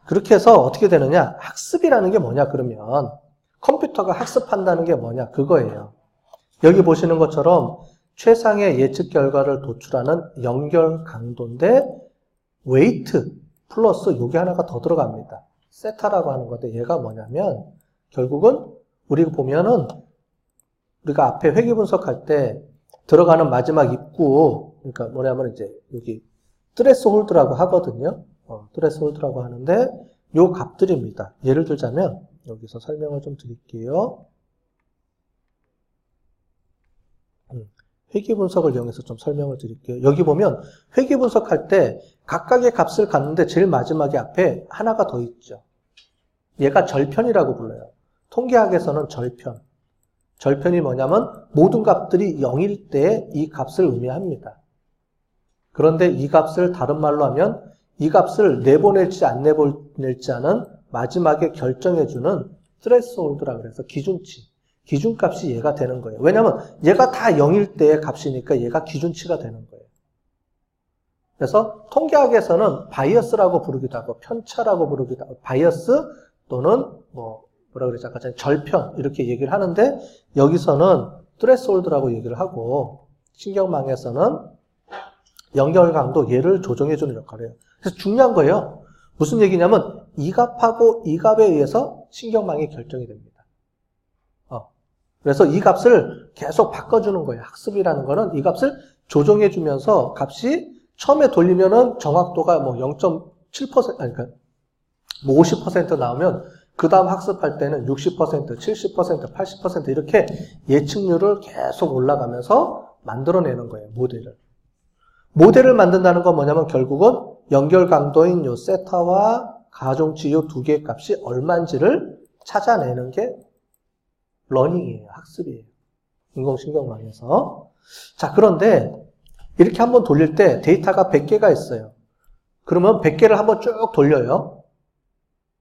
그렇게 해서 어떻게 되느냐? 학습이라는 게 뭐냐 그러면 컴퓨터가 학습한다는 게 뭐냐 그거예요. 여기 보시는 것처럼 최상의 예측 결과를 도출하는 연결 강도인데 웨이트 플러스 요게 하나가 더 들어갑니다. 세타라고 하는 건데 얘가 뭐냐면 결국은 우리가 보면은 우리가 앞에 회귀 분석할 때 들어가는 마지막 입구 그러니까 뭐냐면 이제 여기 트레스홀드라고 하거든요. 트레스홀드라고 하는데 요 값들입니다. 예를 들자면 여기서 설명을 좀 드릴게요. 회귀 분석을 이용해서 좀 설명을 드릴게요. 여기 보면 회귀 분석할 때 각각의 값을 갖는데 제일 마지막에 앞에 하나가 더 있죠. 얘가 절편이라고 불러요. 통계학에서는 절편. 절편이 뭐냐면 모든 값들이 0일 때 이 값을 의미합니다. 그런데 이 값을 다른 말로 하면 이 값을 내보낼지 안 내보낼지 하는 마지막에 결정해주는 트레스홀드라 그래서 기준치. 기준값이 얘가 되는 거예요. 왜냐하면 얘가 다 0일 때의 값이니까 얘가 기준치가 되는 거예요. 그래서 통계학에서는 바이어스라고 부르기도 하고 편차라고 부르기도 하고 바이어스 또는 뭐라 그랬지 아까 전에 절편 이렇게 얘기를 하는데 여기서는 트레스홀드라고 얘기를 하고 신경망에서는 연결 강도 얘를 조정해주는 역할을 해요. 그래서 중요한 거예요. 무슨 얘기냐면 이 값하고 이 값에 의해서 신경망이 결정이 됩니다. 그래서 이 값을 계속 바꿔주는 거예요. 학습이라는 거는 이 값을 조정해주면서 값이 처음에 돌리면은 정확도가 뭐 0.7%, 그러니까 뭐 50% 나오면 그 다음 학습할 때는 60%, 70%, 80% 이렇게 예측률을 계속 올라가면서 만들어내는 거예요. 모델을 만든다는 건 뭐냐면 결국은 연결 강도인 요 세타와 가중치 요 두 개의 값이 얼마인지를 찾아내는 게 러닝이에요. 학습이에요. 인공신경망에서. 자, 그런데 이렇게 한번 돌릴 때 데이터가 100개가 있어요. 그러면 100개를 한번 쭉 돌려요.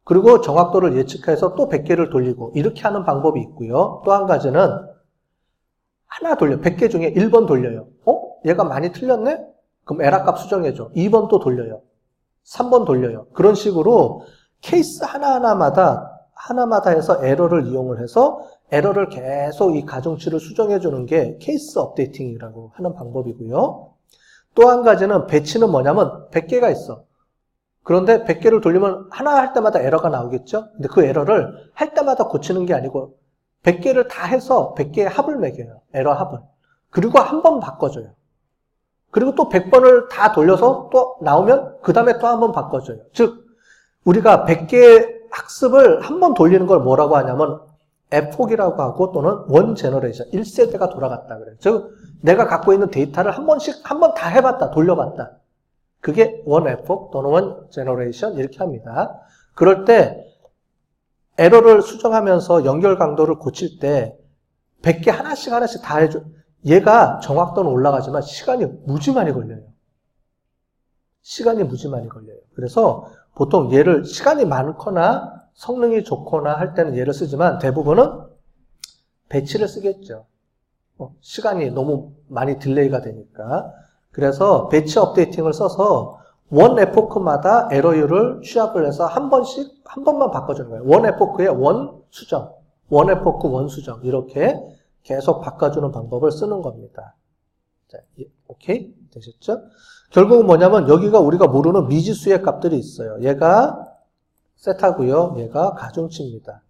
그리고 정확도를 예측해서 또 100개를 돌리고 이렇게 하는 방법이 있고요. 또 한 가지는 하나 돌려. 100개 중에 1번 돌려요. 얘가 많이 틀렸네? 그럼 에러값 수정해줘. 2번 또 돌려요. 3번 돌려요. 그런 식으로 케이스 하나마다 해서 에러를 이용을 해서 에러를 계속 이 가중치를 수정해 주는 게 케이스 업데이팅이라고 하는 방법이고요. 또 한 가지는 배치는 뭐냐면 100개가 있어. 그런데 100개를 돌리면 하나 할 때마다 에러가 나오겠죠? 근데 그 에러를 할 때마다 고치는 게 아니고 100개를 다 해서 100개의 합을 매겨요. 에러 합을. 그리고 한 번 바꿔줘요. 그리고 또 100번을 다 돌려서 또 나오면 그 다음에 또 한 번 바꿔줘요. 즉 우리가 100개의 학습을 한 번 돌리는 걸 뭐라고 하냐면 에폭이라고 하고 또는 원 제너레이션 1세대가 돌아갔다 그래요. 즉 내가 갖고 있는 데이터를 한 번 다 해봤다 돌려봤다. 그게 원 에폭 또는 원 제너레이션 이렇게 합니다. 그럴 때 에러를 수정하면서 연결 강도를 고칠 때 100개 하나씩 다 해줘. 얘가 정확도는 올라가지만 시간이 무지 많이 걸려요. 그래서 보통 얘를 시간이 많거나 성능이 좋거나 할 때는 얘를 쓰지만 대부분은 배치를 쓰겠죠. 시간이 너무 많이 딜레이가 되니까. 그래서 배치 업데이팅을 써서 원 에포크마다 에러율을 취합을 해서 한 번만 바꿔주는 거예요. 원 에포크의 원 수정, 원 에포크 원 수정 이렇게 계속 바꿔주는 방법을 쓰는 겁니다. 자, 오케이? 되셨죠? 결국은 뭐냐면 여기가 우리가 모르는 미지수의 값들이 있어요. 얘가 세타고요. 얘가 가중치입니다.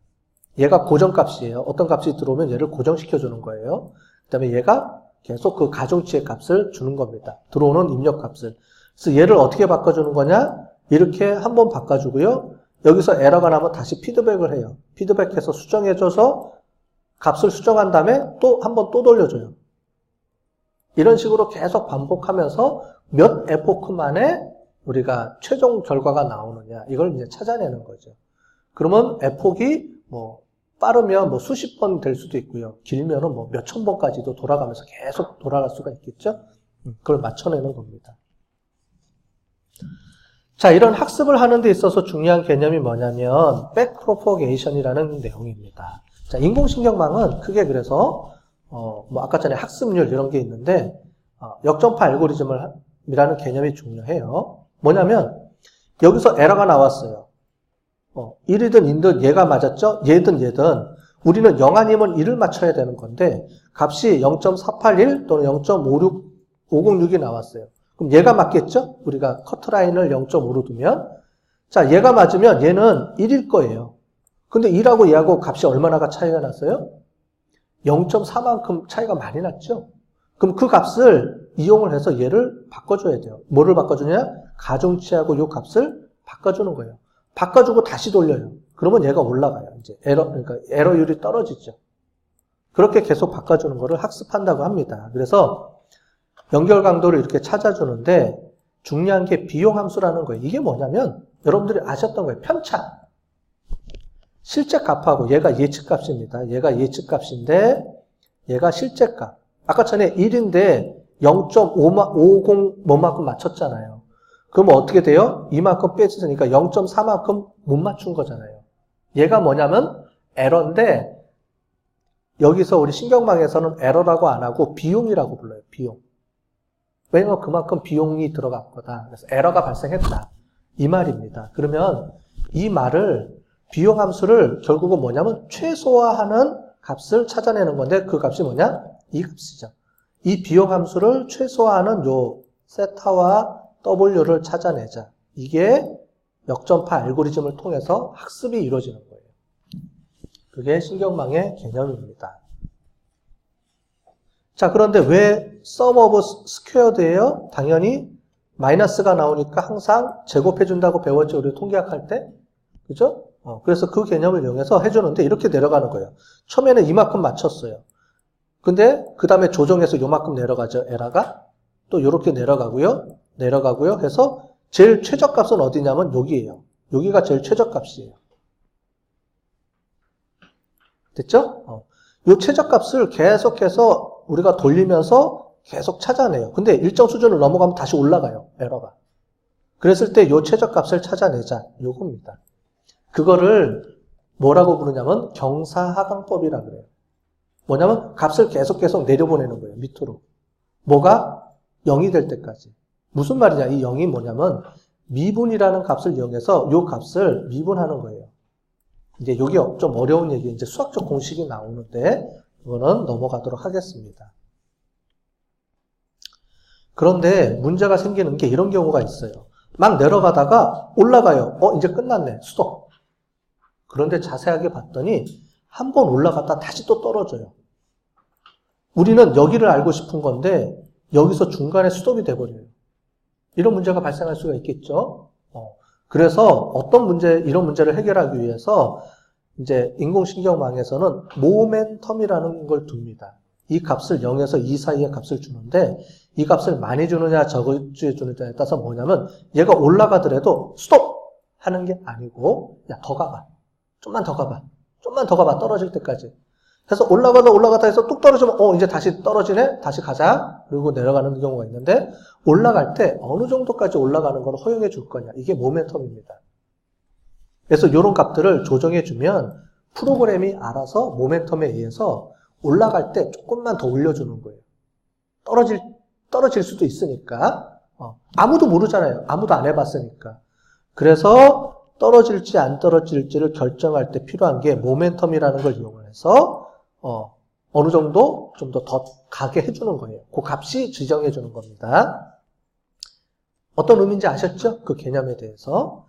얘가 고정값이에요. 어떤 값이 들어오면 얘를 고정시켜주는 거예요. 그 다음에 얘가 계속 그 가중치의 값을 주는 겁니다. 들어오는 입력값을. 그래서 얘를 어떻게 바꿔주는 거냐? 이렇게 한번 바꿔주고요. 여기서 에러가 나면 다시 피드백을 해요. 피드백해서 수정해줘서 값을 수정한 다음에 또 한 번 또 돌려줘요. 이런 식으로 계속 반복하면서 몇 에포크 만에 우리가 최종 결과가 나오느냐 이걸 이제 찾아내는 거죠. 그러면 에폭이 빠르면 수십 번 될 수도 있고요. 길면은 몇천 번까지도 돌아가면서 계속 돌아갈 수가 있겠죠. 그걸 맞춰내는 겁니다. 자, 이런 학습을 하는 데 있어서 중요한 개념이 뭐냐면 백프로포게이션이라는 내용입니다. 자, 인공신경망은 크게 그래서 아까 전에 학습률 이런 게 있는데 역전파 알고리즘이라는 개념이 중요해요. 뭐냐면 여기서 에러가 나왔어요. 1이든 2든 얘가 맞았죠? 얘든 우리는 0 아니면 1을 맞춰야 되는 건데 값이 0.481 또는 0.506이 나왔어요. 그럼 얘가 맞겠죠? 우리가 커트라인을 0.5로 두면 자, 얘가 맞으면 얘는 1일 거예요. 근데 2하고 얘하고 값이 얼마나가 차이가 났어요? 0.4만큼 차이가 많이 났죠? 그럼 그 값을 이용을 해서 얘를 바꿔줘야 돼요. 뭐를 바꿔주냐? 가중치하고 요 값을 바꿔주는 거예요. 바꿔주고 다시 돌려요. 그러면 얘가 올라가요. 이제 그러니까 에러율이 떨어지죠. 그렇게 계속 바꿔주는 거를 학습한다고 합니다. 그래서 연결 강도를 이렇게 찾아주는데 중요한 게 비용 함수라는 거예요. 이게 뭐냐면 여러분들이 아셨던 거예요. 편차. 실제 값하고 얘가 예측값입니다. 얘가 예측값인데 얘가 실제 값. 아까 전에 1인데 0.50 뭐만큼 맞췄잖아요. 그러면 어떻게 돼요? 이만큼 빼주니까 0.4만큼 못 맞춘 거잖아요. 얘가 뭐냐면 에러인데 여기서 우리 신경망에서는 에러라고 안 하고 비용이라고 불러요. 비용. 왜냐면 그만큼 비용이 들어간 거다. 그래서 에러가 발생했다. 이 말입니다. 그러면 이 말을 비용 함수를 결국은 뭐냐면 최소화하는 값을 찾아내는 건데 그 값이 뭐냐? 이 값이죠. 이 비용 함수를 최소화하는 요 세타와 W를 찾아내자. 이게 역전파 알고리즘을 통해서 학습이 이루어지는 거예요. 그게 신경망의 개념입니다. 자, 그런데 왜 sum of squared예요? 당연히 마이너스가 나오니까 항상 제곱해준다고 배웠죠. 우리 통계학 때. 그죠? 그래서 그 개념을 이용해서 해주는데 이렇게 내려가는 거예요. 처음에는 이만큼 맞췄어요. 근데 그 다음에 조정해서 요만큼 내려가죠. 에러가. 또 요렇게 내려가고요. 해서 제일 최저값은 어디냐면 여기예요. 여기가 제일 최저값이에요. 됐죠? 요 최저값을 계속해서 우리가 돌리면서 계속 찾아내요. 근데 일정 수준을 넘어가면 다시 올라가요. 에러가. 그랬을 때 요 최저값을 찾아내자. 요겁니다. 그거를 뭐라고 부르냐면 경사하강법이라 그래요. 뭐냐면 값을 계속 내려보내는 거예요. 밑으로. 뭐가 0이 될 때까지. 무슨 말이냐? 이 0이 뭐냐면 미분이라는 값을 이용해서 요 값을 미분하는 거예요. 이제 요게 좀 어려운 얘기, 이제 수학적 공식이 나오는데 이거는 넘어가도록 하겠습니다. 그런데 문제가 생기는 게 이런 경우가 있어요. 막 내려가다가 올라가요. 이제 끝났네. 스톱. 그런데 자세하게 봤더니 한 번 올라갔다 다시 또 떨어져요. 우리는 여기를 알고 싶은 건데 여기서 중간에 스톱이 돼버려요. 이런 문제가 발생할 수가 있겠죠. 그래서 이런 문제를 해결하기 위해서 이제 인공신경망에서는 모멘텀이라는 걸 둡니다. 이 값을 0에서 2 사이의 값을 주는데 이 값을 많이 주느냐 적어주느냐에 따라서 뭐냐면 얘가 올라가더라도 스톱! 하는 게 아니고 야, 더 가봐. 좀만 더 가봐. 떨어질 때까지. 해서 올라가다 해서 뚝 떨어지면 이제 다시 떨어지네? 다시 가자. 그리고 내려가는 경우가 있는데 올라갈 때 어느 정도까지 올라가는 걸 허용해 줄 거냐. 이게 모멘텀입니다. 그래서 이런 값들을 조정해 주면 프로그램이 알아서 모멘텀에 의해서 올라갈 때 조금만 더 올려주는 거예요. 떨어질 수도 있으니까. 아무도 모르잖아요. 아무도 안 해봤으니까. 그래서 떨어질지 안 떨어질지를 결정할 때 필요한 게 모멘텀이라는 걸 이용을 해서 어느 정도 좀 더 가게 해주는 거예요. 그 값이 지정해 주는 겁니다. 어떤 의미인지 아셨죠? 그 개념에 대해서.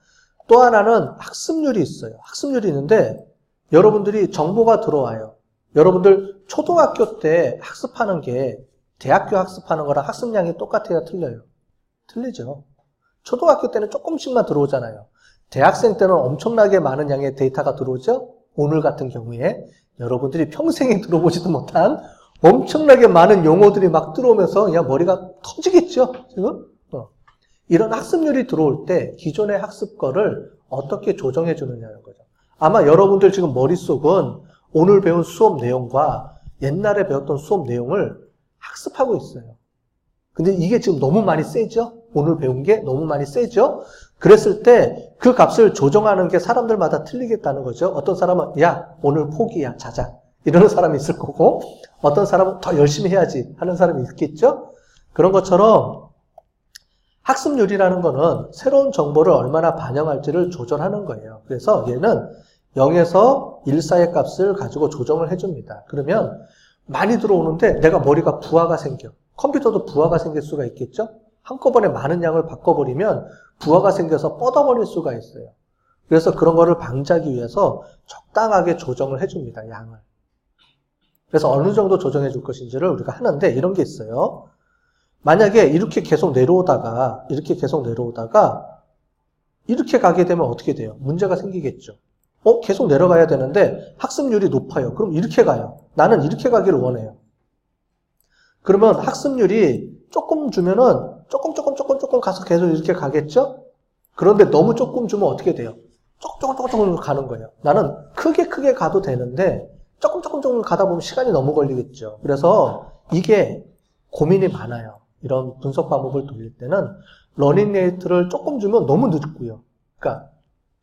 또 하나는 학습률이 있어요. 학습률이 있는데 여러분들이 정보가 들어와요. 여러분들 초등학교 때 학습하는 게 대학교 학습하는 거랑 학습량이 똑같아요? 틀려요? 틀리죠. 초등학교 때는 조금씩만 들어오잖아요. 대학생 때는 엄청나게 많은 양의 데이터가 들어오죠? 오늘 같은 경우에 여러분들이 평생에 들어보지도 못한 엄청나게 많은 용어들이 막 들어오면서 그냥 머리가 터지겠죠? 지금? 이런 학습률이 들어올 때 기존의 학습 거를 어떻게 조정해 주느냐는 거죠. 아마 여러분들 지금 머릿속은 오늘 배운 수업 내용과 옛날에 배웠던 수업 내용을 학습하고 있어요. 근데 이게 지금 너무 많이 세죠? 오늘 배운 게 너무 많이 세죠? 그랬을 때 그 값을 조정하는 게 사람들마다 틀리겠다는 거죠. 어떤 사람은 야 오늘 포기야 자자 이러는 사람이 있을 거고 어떤 사람은 더 열심히 해야지 하는 사람이 있겠죠. 그런 것처럼 학습률이라는 거는 새로운 정보를 얼마나 반영할지를 조절하는 거예요. 그래서 얘는 0에서 1 사이의 값을 가지고 조정을 해줍니다. 그러면 많이 들어오는데 내가 머리가 부하가 생겨. 컴퓨터도 부하가 생길 수가 있겠죠? 한꺼번에 많은 양을 바꿔버리면 부하가 생겨서 뻗어버릴 수가 있어요. 그래서 그런 거를 방지하기 위해서 적당하게 조정을 해줍니다. 양을. 그래서 어느 정도 조정해 줄 것인지를 우리가 하는데 이런 게 있어요. 만약에 이렇게 계속 내려오다가 이렇게 가게 되면 어떻게 돼요? 문제가 생기겠죠. 계속 내려가야 되는데 학습률이 높아요. 그럼 이렇게 가요. 나는 이렇게 가기를 원해요. 그러면 학습률이 조금 주면은 조금 가서 계속 이렇게 가겠죠? 그런데 너무 조금 주면 어떻게 돼요? 조금 가는 거예요. 나는 크게 가도 되는데 조금 가다 보면 시간이 너무 걸리겠죠. 그래서 이게 고민이 많아요. 이런 분석 방법을 돌릴 때는 러닝 레이트를 조금 주면 너무 늦고요. 그러니까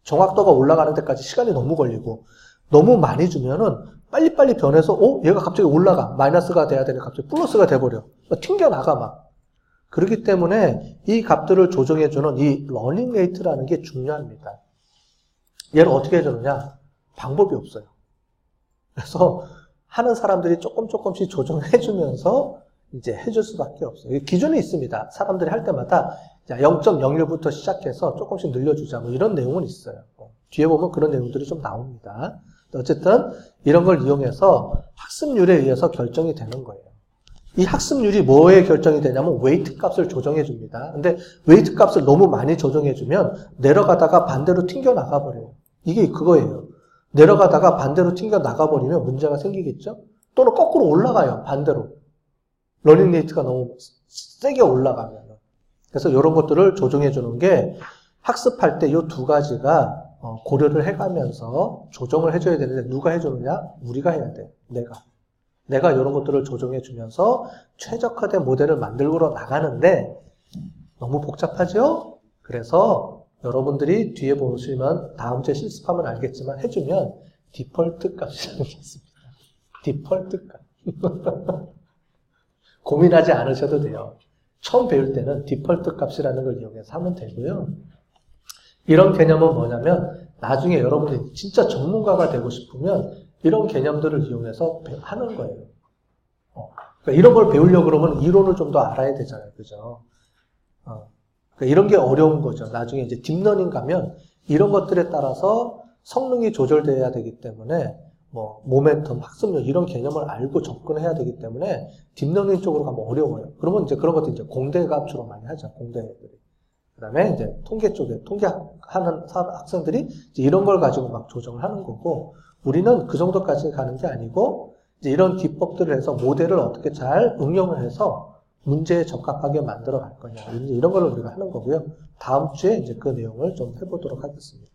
정확도가 올라가는 데까지 시간이 너무 걸리고 너무 많이 주면은 빨리빨리 변해서 얘가 갑자기 올라가. 마이너스가 돼야 되는데 갑자기 플러스가 돼버려. 튕겨나가 막. 그렇기 때문에 이 값들을 조정해주는 이 러닝 레이트라는 게 중요합니다. 얘를 어떻게 해주느냐? 방법이 없어요. 그래서 하는 사람들이 조금씩 조정해주면서 이제 해줄 수밖에 없어요. 기준이 있습니다. 사람들이 할 때마다 0.01부터 시작해서 조금씩 늘려주자 뭐 이런 내용은 있어요. 뒤에 보면 그런 내용들이 좀 나옵니다. 어쨌든 이런 걸 이용해서 학습률에 의해서 결정이 되는 거예요. 이 학습률이 뭐에 결정이 되냐면 웨이트 값을 조정해 줍니다. 근데 웨이트 값을 너무 많이 조정해 주면 내려가다가 반대로 튕겨 나가 버려요. 이게 그거예요. 내려가다가 반대로 튕겨 나가 버리면 문제가 생기겠죠? 또는 거꾸로 올라가요. 반대로. 러닝 레이트가 너무 세게 올라가면. 그래서 이런 것들을 조정해 주는 게 학습할 때 이 두 가지가 고려를 해가면서 조정을 해줘야 되는데 누가 해주느냐? 우리가 해야 돼. 내가 이런 것들을 조정해 주면서 최적화된 모델을 만들고 나가는데 너무 복잡하죠? 그래서 여러분들이 뒤에 보시면 다음 주에 실습하면 알겠지만 해주면 디폴트 값이라는 게 있습니다. 디폴트 값. 고민하지 않으셔도 돼요. 처음 배울 때는 디폴트 값이라는 걸 이용해서 하면 되고요. 이런 개념은 뭐냐면 나중에 여러분들이 진짜 전문가가 되고 싶으면 이런 개념들을 이용해서 하는 거예요. 그러니까 이런 걸 배우려고 그러면 이론을 좀 더 알아야 되잖아요. 그죠? 그러니까 이런 게 어려운 거죠. 나중에 이제 딥러닝 가면 이런 것들에 따라서 성능이 조절돼야 되기 때문에 모멘텀, 학습률 이런 개념을 알고 접근해야 되기 때문에 딥러닝 쪽으로 가면 어려워요. 그러면 이제 그런 것도 이제 공대가 주로 많이 하죠. 공대들이. 그다음에 이제 통계 쪽에 통계하는 학생들이 이제 이런 걸 가지고 막 조정을 하는 거고 우리는 그 정도까지 가는 게 아니고 이제 이런 기법들을 해서 모델을 어떻게 잘 응용을 해서 문제에 적합하게 만들어 갈 거냐 이제 이런 걸 우리가 하는 거고요. 다음 주에 이제 그 내용을 좀 해보도록 하겠습니다.